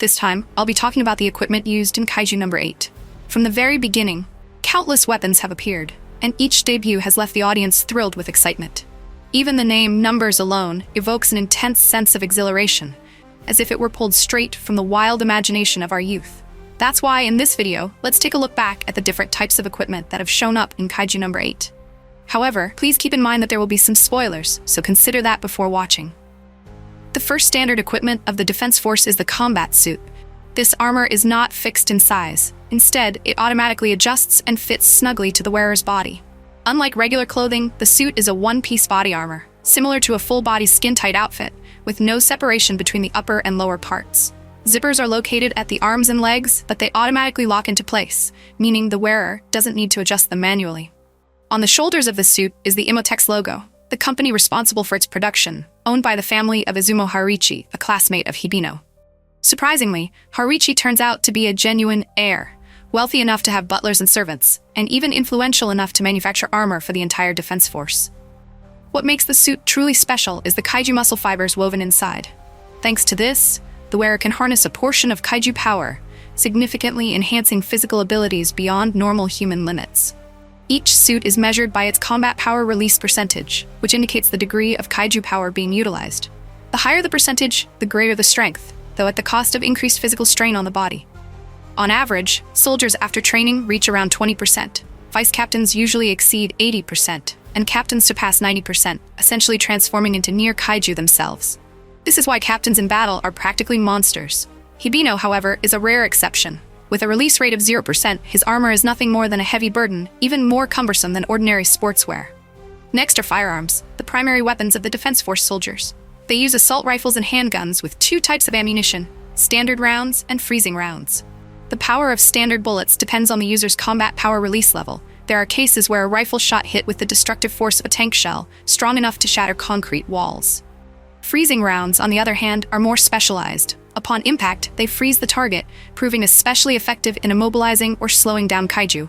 This time, I'll be talking about the equipment used in Kaiju No. 8. From the very beginning, countless weapons have appeared, and each debut has left the audience thrilled with excitement. Even the name Numbers alone evokes an intense sense of exhilaration, as if it were pulled straight from the wild imagination of our youth. That's why, in this video, let's take a look back at the different types of equipment that have shown up in Kaiju No. 8. However, please keep in mind that there will be some spoilers, so consider that before watching. The first standard equipment of the Defense Force is the combat suit. This armor is not fixed in size. Instead, it automatically adjusts and fits snugly to the wearer's body. Unlike regular clothing, the suit is a one-piece body armor, similar to a full-body skin-tight outfit, with no separation between the upper and lower parts. Zippers are located at the arms and legs, but they automatically lock into place, meaning the wearer doesn't need to adjust them manually. On the shoulders of the suit is the Emotex logo, the company responsible for its production, owned by the family of Izumo Haruichi, a classmate of Hibino. Surprisingly, Haruichi turns out to be a genuine heir, wealthy enough to have butlers and servants, and even influential enough to manufacture armor for the entire defense force. What makes the suit truly special is the kaiju muscle fibers woven inside. Thanks to this, the wearer can harness a portion of kaiju power, significantly enhancing physical abilities beyond normal human limits. Each suit is measured by its combat power release percentage, which indicates the degree of kaiju power being utilized. The higher the percentage, the greater the strength, though at the cost of increased physical strain on the body. On average, soldiers after training reach around 20%. Vice captains usually exceed 80%, and captains surpass 90%, essentially transforming into near kaiju themselves. This is why captains in battle are practically monsters. Hibino, however, is a rare exception. With a release rate of 0%, his armor is nothing more than a heavy burden, even more cumbersome than ordinary sportswear. Next are firearms, the primary weapons of the Defense Force soldiers. They use assault rifles and handguns with two types of ammunition, standard rounds and freezing rounds. The power of standard bullets depends on the user's combat power release level. There are cases where a rifle shot hit with the destructive force of a tank shell, strong enough to shatter concrete walls. Freezing rounds, on the other hand, are more specialized. Upon impact, they freeze the target, proving especially effective in immobilizing or slowing down kaiju.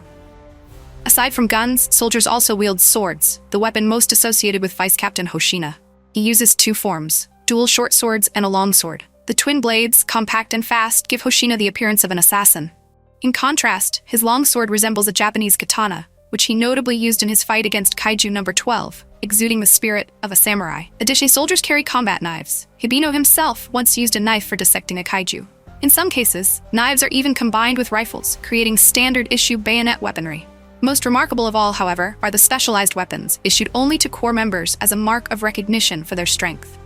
Aside from guns, soldiers also wield swords, the weapon most associated with Vice Captain Hoshina. He uses two forms, dual short swords and a long sword. The twin blades, compact and fast, give Hoshina the appearance of an assassin. In contrast, his long sword resembles a Japanese katana, which he notably used in his fight against Kaiju No. 12, exuding the spirit of a samurai. Additionally, soldiers carry combat knives. Hibino himself once used a knife for dissecting a kaiju. In some cases, knives are even combined with rifles, creating standard-issue bayonet weaponry. Most remarkable of all, however, are the specialized weapons, issued only to corps members as a mark of recognition for their strength.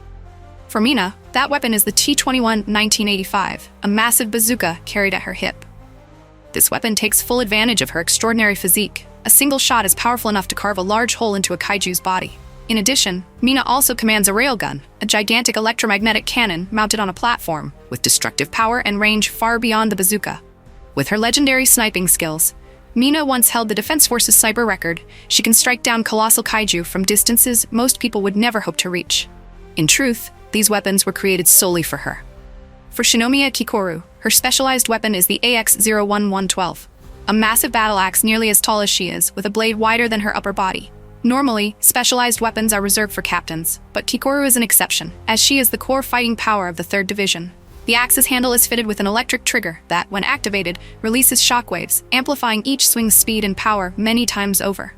For Mina, that weapon is the T-21 1985, a massive bazooka carried at her hip. This weapon takes full advantage of her extraordinary physique. A single shot is powerful enough to carve a large hole into a kaiju's body. In addition, Mina also commands a railgun, a gigantic electromagnetic cannon mounted on a platform, with destructive power and range far beyond the bazooka. With her legendary sniping skills, Mina once held the Defense Force's sniper record. She can strike down colossal kaiju from distances most people would never hope to reach. In truth, these weapons were created solely for her. For Shinomiya Kikoru, her specialized weapon is the AX-01112, a massive battle axe nearly as tall as she is, with a blade wider than her upper body. Normally, specialized weapons are reserved for captains, but Kikoru is an exception, as she is the core fighting power of the 3rd Division. The axe's handle is fitted with an electric trigger that, when activated, releases shockwaves, amplifying each swing's speed and power many times over.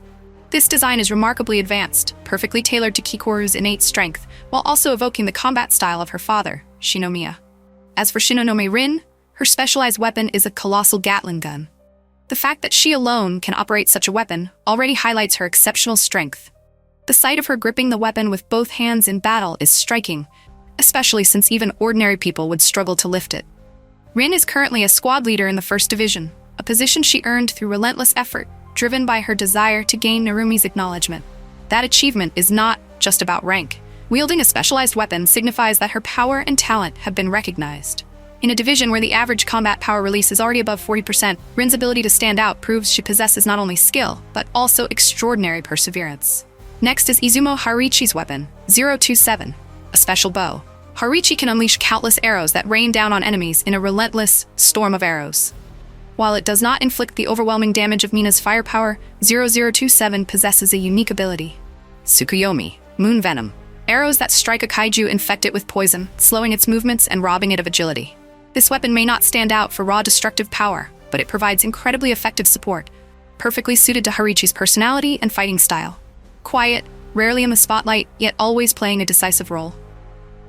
This design is remarkably advanced, perfectly tailored to Kikoru's innate strength, while also evoking the combat style of her father, Shinomiya. As for Shinonome Rin, her specialized weapon is a colossal gatling gun. The fact that she alone can operate such a weapon already highlights her exceptional strength. The sight of her gripping the weapon with both hands in battle is striking, especially since even ordinary people would struggle to lift it. Rin is currently a squad leader in the 1st Division, a position she earned through relentless effort, driven by her desire to gain Narumi's acknowledgement. That achievement is not just about rank. Wielding a specialized weapon signifies that her power and talent have been recognized. In a division where the average combat power release is already above 40%, Rin's ability to stand out proves she possesses not only skill, but also extraordinary perseverance. Next is Izumo Haruichi's weapon, 027, a special bow. Haruichi can unleash countless arrows that rain down on enemies in a relentless storm of arrows. While it does not inflict the overwhelming damage of Mina's firepower, 0027 possesses a unique ability. Tsukuyomi, Moon Venom. Arrows that strike a kaiju infect it with poison, slowing its movements and robbing it of agility. This weapon may not stand out for raw destructive power, but it provides incredibly effective support, perfectly suited to Haruichi's personality and fighting style. Quiet, rarely in the spotlight, yet always playing a decisive role.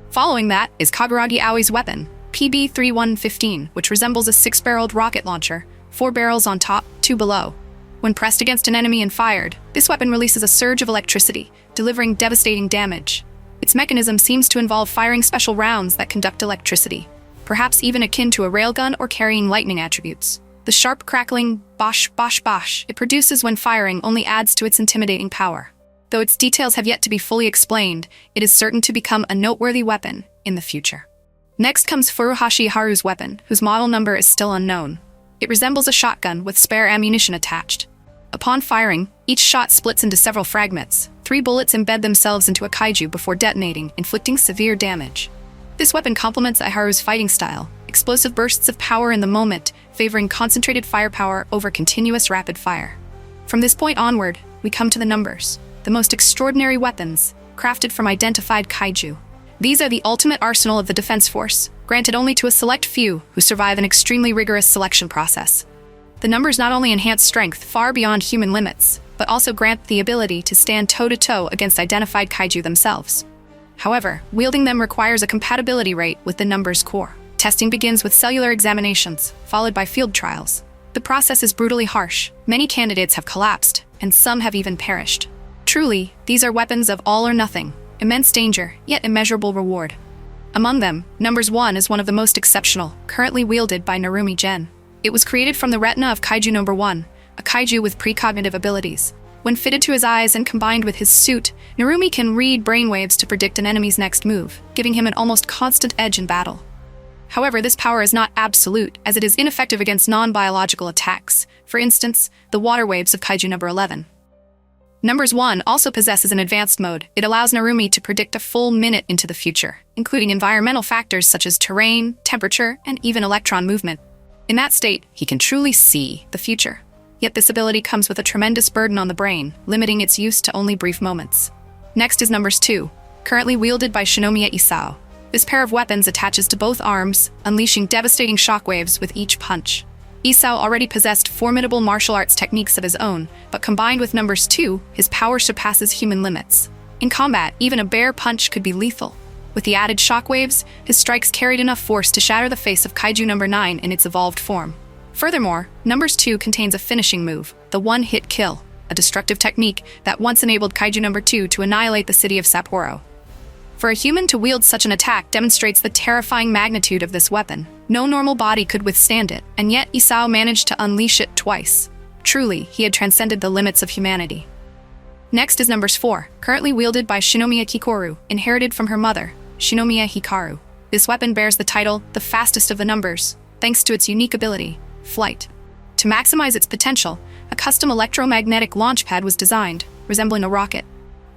Following that is Kaguragi Aoi's weapon, PB-3115, which resembles a 6-barreled rocket launcher, 4 barrels on top, 2 below. When pressed against an enemy and fired, this weapon releases a surge of electricity, delivering devastating damage. Its mechanism seems to involve firing special rounds that conduct electricity, perhaps even akin to a railgun or carrying lightning attributes. The sharp crackling bosh bosh bosh it produces when firing only adds to its intimidating power. Though its details have yet to be fully explained, it is certain to become a noteworthy weapon in the future. Next comes Furuhashi Haru's weapon, whose model number is still unknown. It resembles a shotgun with spare ammunition attached. Upon firing, each shot splits into several fragments. 3 bullets embed themselves into a kaiju before detonating, inflicting severe damage. This weapon complements Haru's fighting style, explosive bursts of power in the moment, favoring concentrated firepower over continuous rapid fire. From this point onward, we come to the numbers, the most extraordinary weapons, crafted from identified kaiju. These are the ultimate arsenal of the Defense Force, granted only to a select few who survive an extremely rigorous selection process. The numbers not only enhance strength far beyond human limits, but also grant the ability to stand toe-to-toe against identified kaiju themselves. However, wielding them requires a compatibility rate with the numbers core. Testing begins with cellular examinations, followed by field trials. The process is brutally harsh. Many candidates have collapsed, and some have even perished. Truly, these are weapons of all or nothing, immense danger, yet immeasurable reward. Among them, numbers 1 is one of the most exceptional, currently wielded by Narumi Gen. It was created from the retina of Kaiju No. 1, a kaiju with precognitive abilities. When fitted to his eyes and combined with his suit, Narumi can read brainwaves to predict an enemy's next move, giving him an almost constant edge in battle. However, this power is not absolute, as it is ineffective against non-biological attacks, for instance, the water waves of Kaiju No. 11. Numbers 1 also possesses an advanced mode. It allows Narumi to predict a full minute into the future, including environmental factors such as terrain, temperature, and even electron movement. In that state, he can truly see the future. Yet this ability comes with a tremendous burden on the brain, limiting its use to only brief moments. Next is numbers 2, currently wielded by Shinomiya Isao. This pair of weapons attaches to both arms, unleashing devastating shockwaves with each punch. Isao already possessed formidable martial arts techniques of his own, but combined with numbers 2, his power surpasses human limits. In combat, even a bare punch could be lethal. With the added shockwaves, his strikes carried enough force to shatter the face of Kaiju No. 9 in its evolved form. Furthermore, numbers 2 contains a finishing move, the one-hit kill, a destructive technique that once enabled Kaiju No. 2 to annihilate the city of Sapporo. For a human to wield such an attack demonstrates the terrifying magnitude of this weapon. No normal body could withstand it, and yet Isao managed to unleash it twice. Truly, he had transcended the limits of humanity. Next is numbers 4, currently wielded by Shinomiya Kikoru, inherited from her mother, Shinomiya Hikaru. This weapon bears the title, the fastest of the numbers, thanks to its unique ability, flight. To maximize its potential, a custom electromagnetic launch pad was designed, resembling a rocket.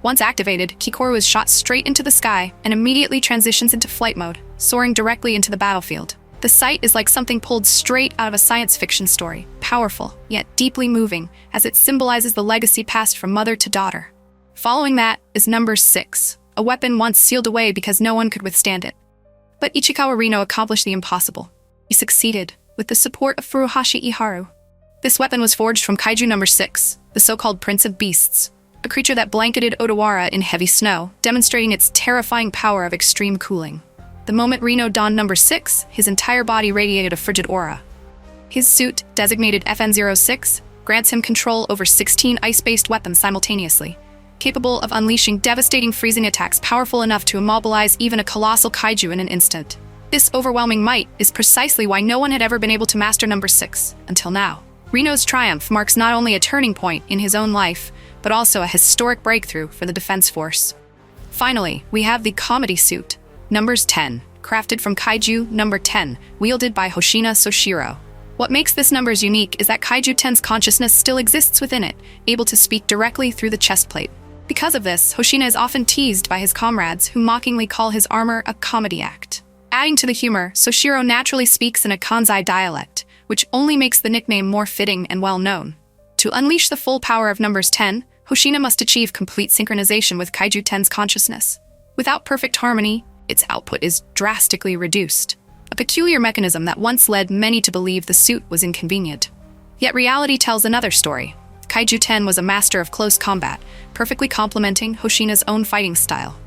Once activated, Kikoru is shot straight into the sky and immediately transitions into flight mode, soaring directly into the battlefield. The sight is like something pulled straight out of a science fiction story, powerful, yet deeply moving, as it symbolizes the legacy passed from mother to daughter. Following that is number 6, a weapon once sealed away because no one could withstand it. But Ichikawa Reno accomplished the impossible. He succeeded, with the support of Furuhashi Iharu. This weapon was forged from Kaiju No. 6, the so-called Prince of Beasts, a creature that blanketed Odawara in heavy snow, demonstrating its terrifying power of extreme cooling. The moment Reno donned number 6, his entire body radiated a frigid aura. His suit, designated FN-06, grants him control over 16 ice-based weapons simultaneously, capable of unleashing devastating freezing attacks powerful enough to immobilize even a colossal kaiju in an instant. This overwhelming might is precisely why no one had ever been able to master number 6, until now. Reno's triumph marks not only a turning point in his own life, but also a historic breakthrough for the Defense Force. Finally, we have the comedy suit, numbers 10, crafted from Kaiju No. 10, wielded by Hoshina Soshiro. What makes this numbers unique is that Kaiju 10's consciousness still exists within it, able to speak directly through the chest plate. Because of this, Hoshina is often teased by his comrades, who mockingly call his armor a comedy act. Adding to the humor, Soshiro naturally speaks in a Kansai dialect, which only makes the nickname more fitting and well-known. To unleash the full power of numbers 10, Hoshina must achieve complete synchronization with Kaiju 10's consciousness. Without perfect harmony, its output is drastically reduced. a peculiar mechanism that once led many to believe the suit was inconvenient. Yet reality tells another story. Kaiju 10 was a master of close combat, perfectly complementing Hoshina's own fighting style.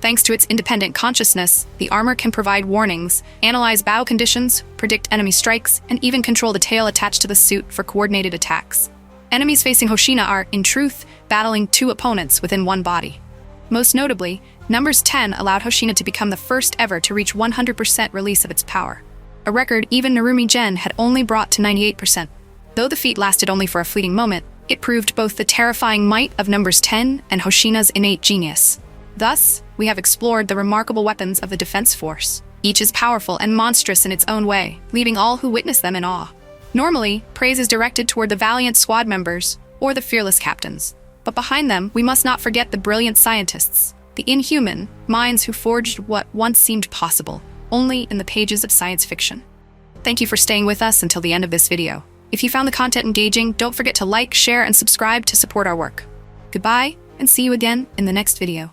Thanks to its independent consciousness, the armor can provide warnings, analyze battle conditions, predict enemy strikes, and even control the tail attached to the suit for coordinated attacks. Enemies facing Hoshina are, in truth, battling two opponents within one body. Most notably, numbers 10 allowed Hoshina to become the first ever to reach 100% release of its power, a record even Narumi Gen had only brought to 98%. Though the feat lasted only for a fleeting moment, it proved both the terrifying might of numbers 10 and Hoshina's innate genius. Thus, we have explored the remarkable weapons of the Defense Force. Each is powerful and monstrous in its own way, leaving all who witness them in awe. Normally, praise is directed toward the valiant squad members or the fearless captains. But behind them, we must not forget the brilliant scientists, the inhuman minds who forged what once seemed possible, only in the pages of science fiction. Thank you for staying with us until the end of this video. If you found the content engaging, don't forget to like, share, and subscribe to support our work. Goodbye, and see you again in the next video.